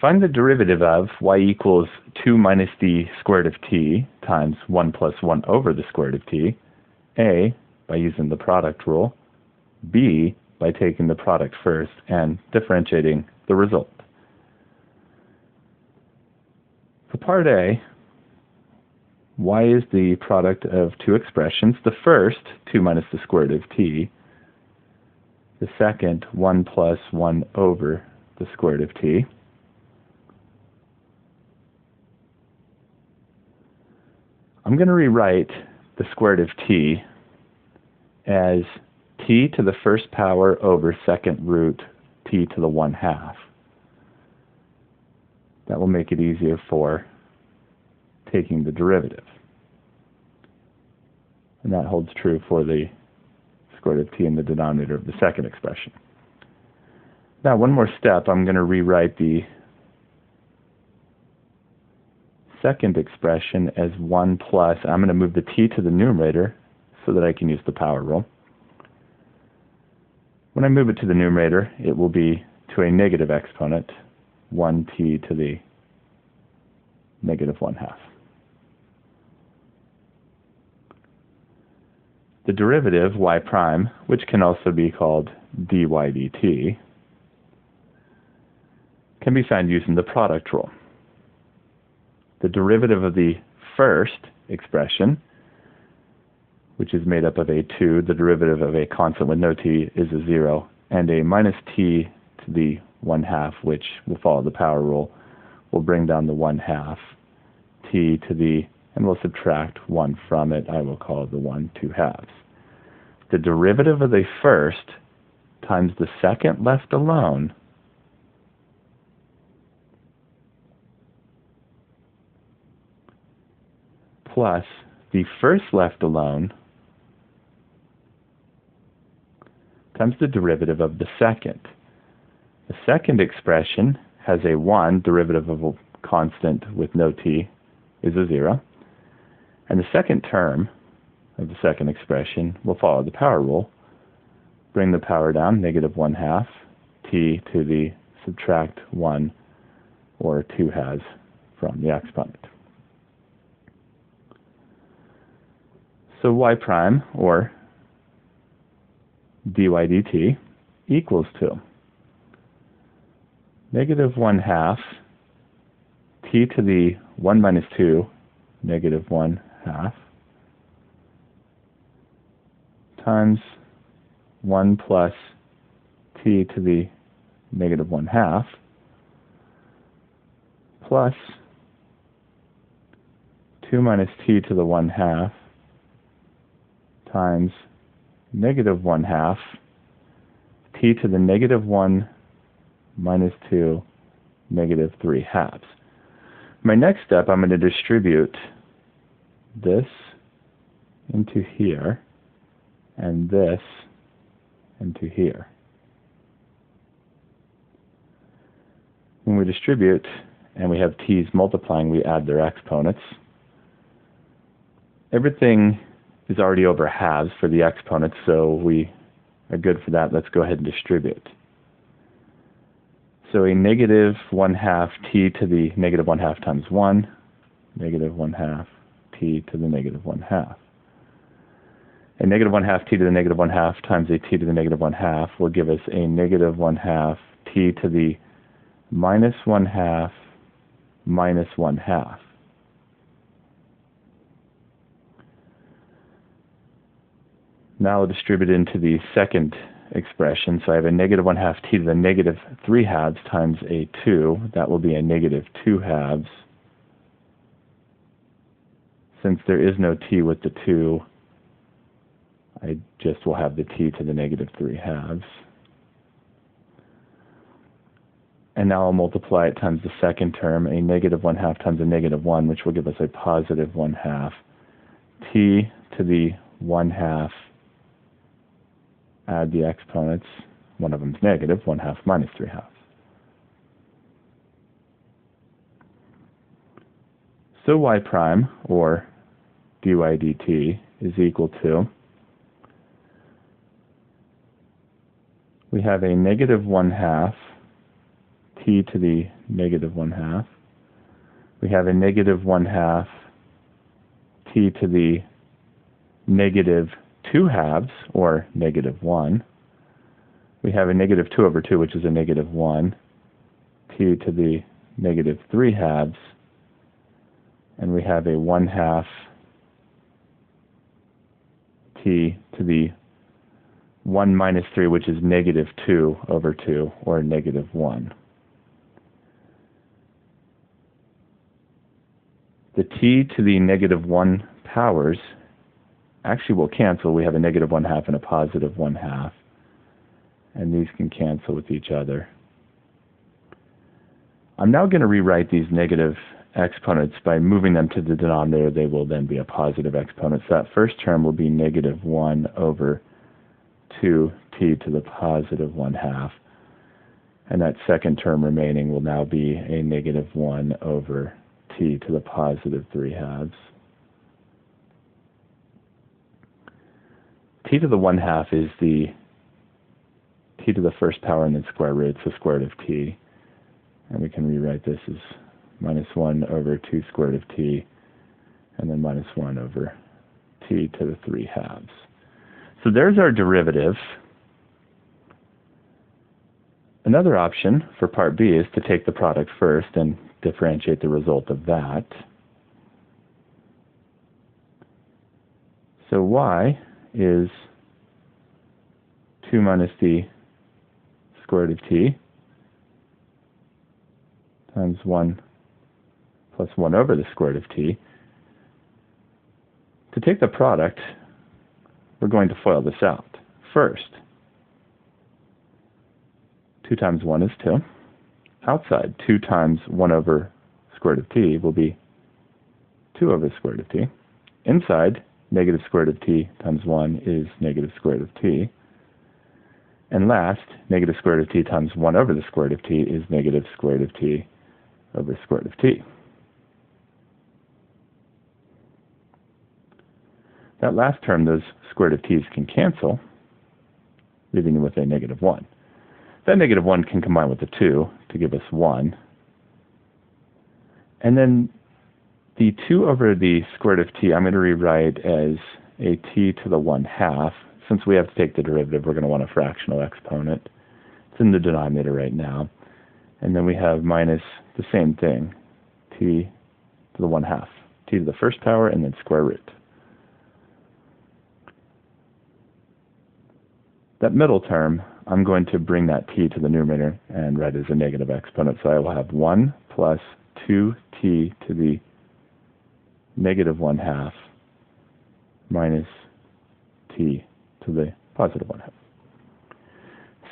Find the derivative of y equals 2 minus the square root of t times 1 plus 1 over the square root of t, A, by using the product rule, B, by taking the product first and differentiating the result. For part A, y is the product of two expressions. The first, 2 minus the square root of t. The second, 1 plus 1 over the square root of t. I'm going to rewrite the square root of t as t to the first power over second root t to the 1/2. That will make it easier for taking the derivative. And that holds true for the square root of t in the denominator of the second expression. Now, one more step, I'm going to rewrite the second expression as 1 plus, I'm going to move the t to the numerator so that I can use the power rule. When I move it to the numerator, it will be to a negative exponent, 1t to the negative 1/2. The derivative, y prime, which can also be called dy dt, can be found using the product rule. The derivative of the first expression, which is made up of a 2, the derivative of a constant with no t is a 0, and a minus t to the 1/2, which will follow the power rule, will bring down the 1/2, t to the, and we'll subtract 1 from it, I will call the 1/2. The derivative of the first times the second left alone plus the first left alone times the derivative of the second. The second expression has a 1, derivative of a constant with no t is a 0, and the second term of the second expression will follow the power rule, bring the power down, negative 1/2, t to the subtract 1 or 2/2 from the exponent. So y prime, or dy dt, equals to negative 1/2 t to the 1 minus 2, negative 1/2, times 1 plus t to the negative 1/2, plus 2 minus t to the 1/2, times negative 1/2 t to the negative 1 minus 2 negative 3/2. My next step, I'm going to distribute this into here and this into here. When we distribute and we have t's multiplying, we add their exponents. Everything is already over halves for the exponents, so we are good for that. Let's go ahead and distribute. So a negative 1/2 t to the negative 1/2 times 1, negative 1/2 t to the negative 1/2. A negative 1/2 t to the negative 1/2 times a t to the negative 1/2 will give us a negative 1/2 t to the minus 1/2 minus 1/2. Now I'll distribute into the second expression. So I have a negative 1/2 t to the negative 3/2 times a 2. That will be a negative 2/2. Since there is no t with the 2, I just will have the t to the negative 3/2. And now I'll multiply it times the second term, a negative 1/2 times a negative 1, which will give us a positive 1/2. T to the 1/2, add the exponents, one of them is negative, 1/2 minus 3/2. So y prime, or dy dt, is equal to, we have a negative 1/2 t to the negative 1/2. We have a negative 1/2 t to the negative 2/2, or negative 1. We have a negative 2/2, which is a negative 1, t to the negative 3/2, and we have a 1/2 t to the 1 minus 3, which is negative 2/2, or negative 1. The t to the negative 1 powers actually will cancel. We have a negative 1/2 and a positive 1/2, and these can cancel with each other. I'm now going to rewrite these negative exponents by moving them to the denominator. They will then be a positive exponent. So that first term will be negative 1 over 2t to the positive 1/2. And that second term remaining will now be a negative 1 over t to the positive 3/2. T to the 1/2 is the t to the first power and then square root, so square root of t. And we can rewrite this as minus 1 over 2 square root of t, and then minus 1 over t to the 3/2. So there's our derivative. Another option for part B is to take the product first and differentiate the result of that. So y is 2 minus the square root of t times 1 plus 1 over the square root of t. To take the product, we're going to FOIL this out. First, 2 times 1 is 2. Outside, 2 times 1 over square root of t will be 2 over the square root of t. Inside, negative square root of t times 1 is negative square root of t. And last, negative square root of t times 1 over the square root of t is negative square root of t over square root of t. That last term, those square root of t's can cancel, leaving you with a negative 1. That negative 1 can combine with the 2 to give us 1. And then the 2 over the square root of t, I'm going to rewrite as a t to the 1/2. Since we have to take the derivative, we're going to want a fractional exponent. It's in the denominator right now. And then we have minus the same thing, t to the 1/2. T to the first power and then square root. That middle term, I'm going to bring that t to the numerator and write it as a negative exponent. So I will have 1 plus 2t to the negative 1/2 minus t to the positive 1/2.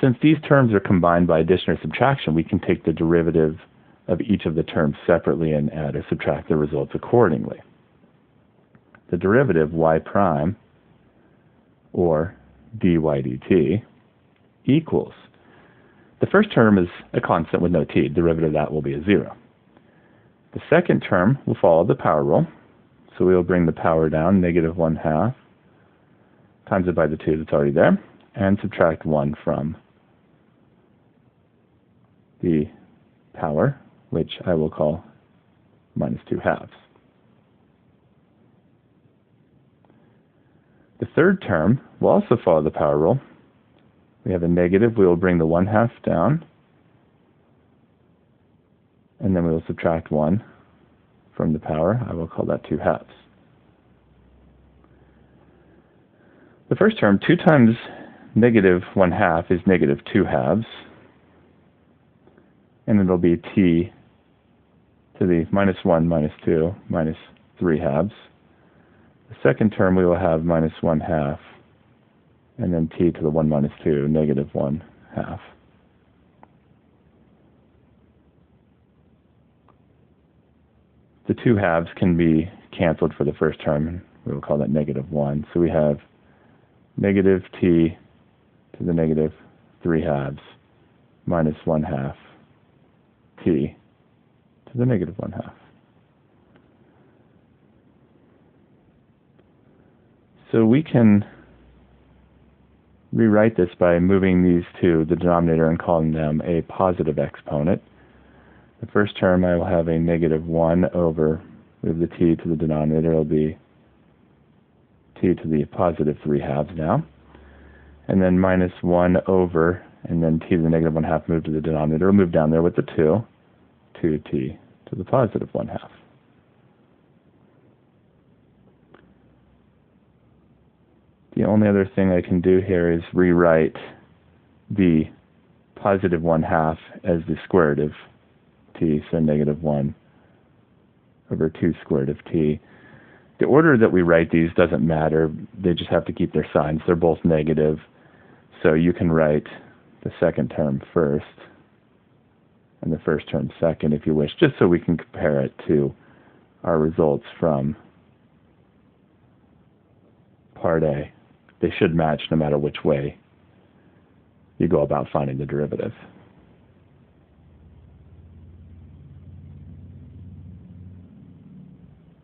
Since these terms are combined by addition or subtraction, we can take the derivative of each of the terms separately and add or subtract the results accordingly. The derivative y prime, or dy dt, equals, the first term is a constant with no t. Derivative of that will be a 0. The second term will follow the power rule. So we will bring the power down, negative 1/2, times it by the 2 that's already there, and subtract 1 from the power, which I will call minus 2/2. The third term will also follow the power rule. We have a negative, we will bring the 1/2 down, and then we will subtract 1 from the power. I will call that 2/2. The first term, 2 times negative 1/2 is negative 2/2, and it'll be t to the minus 1 minus 2 minus 3/2. The second term we will have minus 1/2, and then t to the 1 minus 2, negative 1/2. The 2/2 can be canceled for the first term, and we will call that negative 1. So we have negative t to the negative 3/2 minus 1/2 t to the negative 1/2. So we can rewrite this by moving these to the denominator and calling them a positive exponent. the first term I will have a negative 1 over, move the t to the denominator, it will be t to the positive 3/2 now. And then minus 1 over, and then t to the negative 1/2 move to the denominator. We'll move down there with the 2t to the positive 1/2. The only other thing I can do here is rewrite the positive 1/2 as the square root of t, so negative 1 over 2 squared of t. The order that we write these doesn't matter. They just have to keep their signs. They're both negative. So you can write the second term first and the first term second if you wish, just so we can compare it to our results from part A. They should match no matter which way you go about finding the derivative.